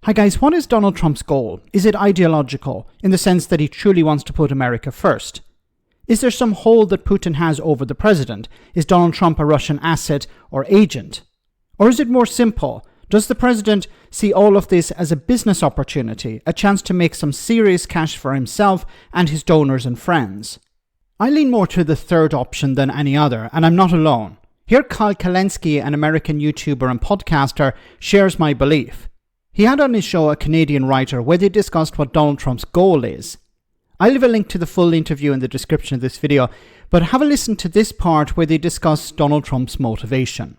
Hi guys, what is Donald Trump's goal? Is it ideological, in the sense that he truly wants to put America first? Is there some hold that Putin has over the president? Is Donald Trump a Russian asset or agent? Or is it more simple? Does the president see all of this as a business opportunity, a chance to make some serious cash for himself and his donors and friends? I lean more to the third option than any other, and I'm not alone. Here Kyle Kulinski, an American YouTuber and podcaster, shares my belief. He had on his show a Canadian writer where they discussed what Donald Trump's goal is. I'll leave a link to the full interview in the description of this video, but have a listen to this part where they discuss Donald Trump's motivation.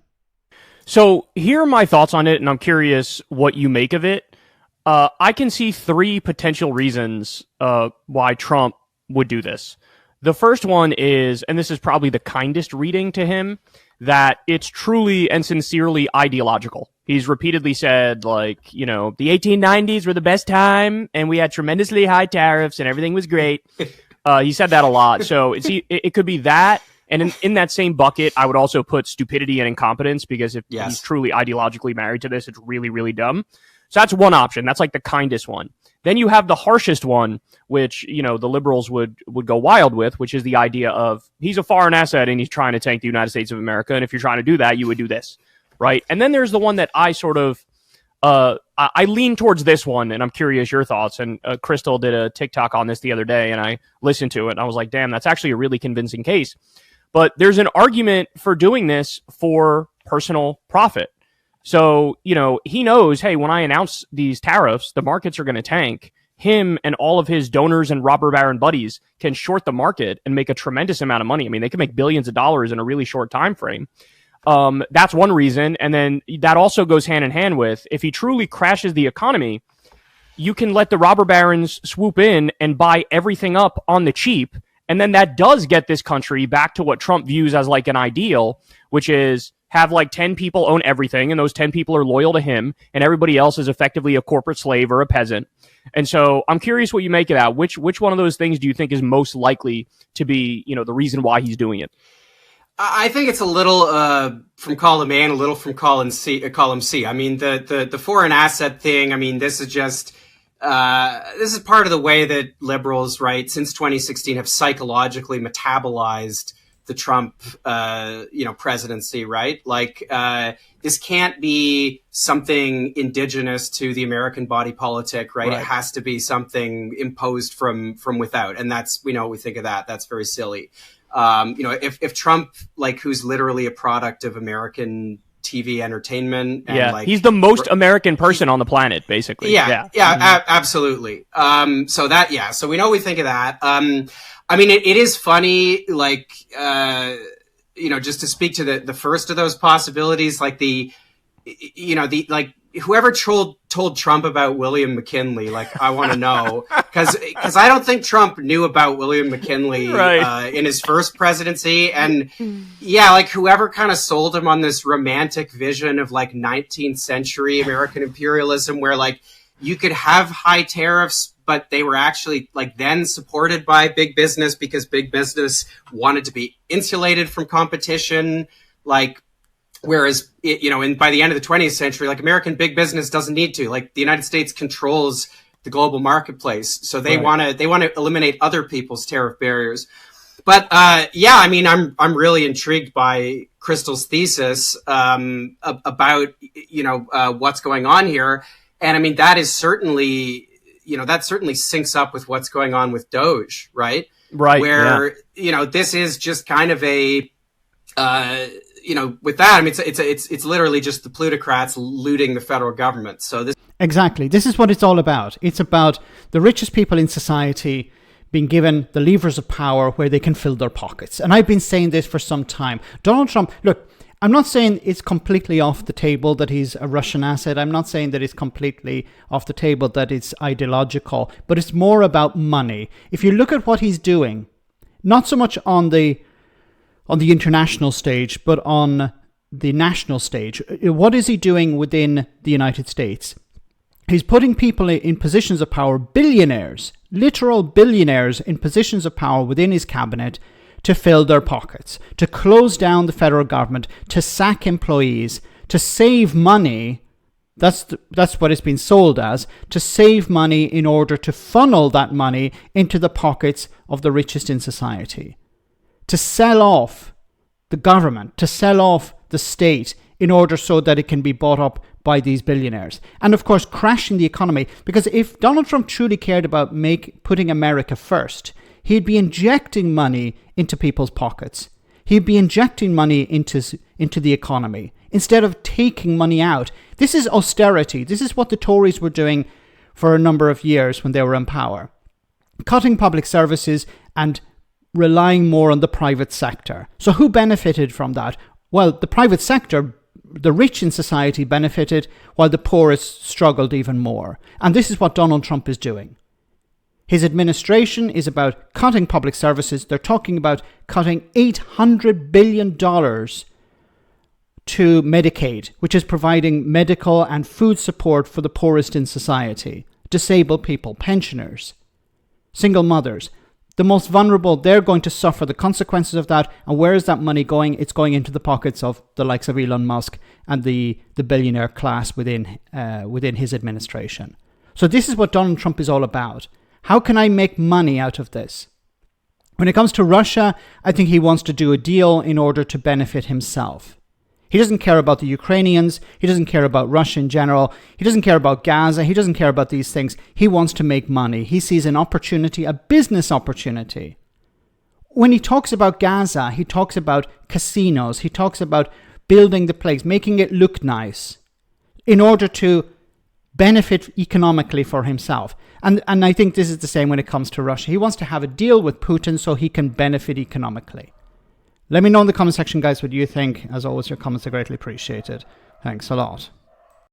So here are my thoughts on it, and I'm curious what you make of it. I can see three potential reasons why Trump would do this. The first one is, and this is probably the kindest reading to him, that it's truly and sincerely ideological. He's repeatedly said, like, you know, the 1890s were the best time, and we had tremendously high tariffs, and everything was great. He said that a lot. So it could be that. And in that same bucket, I would also put stupidity and incompetence, because if he's truly ideologically married to this, it's really, really dumb. So that's one option. That's like the kindest one. Then you have the harshest one, which, you know, the liberals would go wild with, which is the idea of he's a foreign asset and he's trying to tank the United States of America. And if you're trying to do that, you would do this. Right. And then there's the one that I sort of I lean towards this one, and I'm curious your thoughts. And Crystal did a TikTok on this the other day, and I listened to it, and I was like, damn, that's actually a really convincing case. But there's an argument for doing this for personal profit. So, you know, he knows, hey, when I announce these tariffs, the markets are going to tank. Him and all of his donors and robber baron buddies can short the market and make a tremendous amount of money. I mean, they can make billions of dollars in a really short time frame. That's one reason. And then that also goes hand in hand with, if he truly crashes the economy, you can let the robber barons swoop in and buy everything up on the cheap. And then that does get this country back to what Trump views as like an ideal, which is have like 10 people own everything, and those 10 people are loyal to him, and everybody else is effectively a corporate slave or a peasant. And so I'm curious what you make of that. Which one of those things do you think is most likely to be, you know, the reason why he's doing it? I think it's a little from column A and a little from column C. I mean, the foreign asset thing. I mean, this is just this is part of the way that liberals, right, since 2016 have psychologically metabolized the Trump, presidency, right? Like, this can't be something indigenous to the American body politic, right? It has to be something imposed from without. And that's, we know what we think of that. That's very silly. If Trump, like, who's literally a product of American TV entertainment. And like, he's the most American person on the planet, basically. Absolutely. So we know what we think of that. I mean, it is funny, like, just to speak to the first of those possibilities, like whoever told Trump about William McKinley, like, I want to know, because I don't think Trump knew about William McKinley in his first presidency. And like, whoever kind of sold him on this romantic vision of like 19th century American imperialism, where like you could have high tariffs, but they were actually like then supported by big business because big business wanted to be insulated from competition. Like, whereas, by the end of the 20th century, like, American big business doesn't need to. Like, the United States controls the global marketplace, so they want to eliminate other people's tariff barriers. But I mean, I'm really intrigued by Crystal's thesis about what's going on here, and I mean that is certainly that certainly syncs up with what's going on with Doge, right? Right. Where this is just kind of a with that, I mean, it's literally just the plutocrats looting the federal government. So this is what it's all about. It's about the richest people in society being given the levers of power where they can fill their pockets. And I've been saying this for some time. Donald Trump, look, I'm not saying it's completely off the table that he's a Russian asset. I'm not saying that it's completely off the table that it's ideological, but it's more about money. If you look at what he's doing, not so much on the international stage, but on the national stage. What is he doing within the United States? He's putting people in positions of power, billionaires, literal billionaires in positions of power within his cabinet to fill their pockets, to close down the federal government, to sack employees, to save money That's what it's been sold as, to save money in order to funnel that money into the pockets of the richest in society. To sell off the government, to sell off the state in order so that it can be bought up by these billionaires. And of course, crashing the economy. Because if Donald Trump truly cared about putting America first, he'd be injecting money into people's pockets. He'd be injecting money into the economy instead of taking money out. This is austerity. This is what the Tories were doing for a number of years when they were in power. Cutting public services and relying more on the private sector. So who benefited from that? Well, the private sector, the rich in society benefited, while the poorest struggled even more. And this is what Donald Trump is doing. His administration is about cutting public services. They're talking about cutting $800 billion to Medicaid, which is providing medical and food support for the poorest in society, disabled people, pensioners, single mothers. The most vulnerable, they're going to suffer the consequences of that. And where is that money going? It's going into the pockets of the likes of Elon Musk and the billionaire class within his administration. So this is what Donald Trump is all about. How can I make money out of this? When it comes to Russia, I think he wants to do a deal in order to benefit himself. He doesn't care about the Ukrainians. He doesn't care about Russia in general. He doesn't care about Gaza. He doesn't care about these things. He wants to make money. He sees an opportunity, a business opportunity. When he talks about Gaza, he talks about casinos. He talks about building the place, making it look nice in order to benefit economically for himself. And I think this is the same when it comes to Russia. He wants to have a deal with Putin so he can benefit economically. Let me know in the comment section, guys, what you think. As always, your comments are greatly appreciated. Thanks a lot.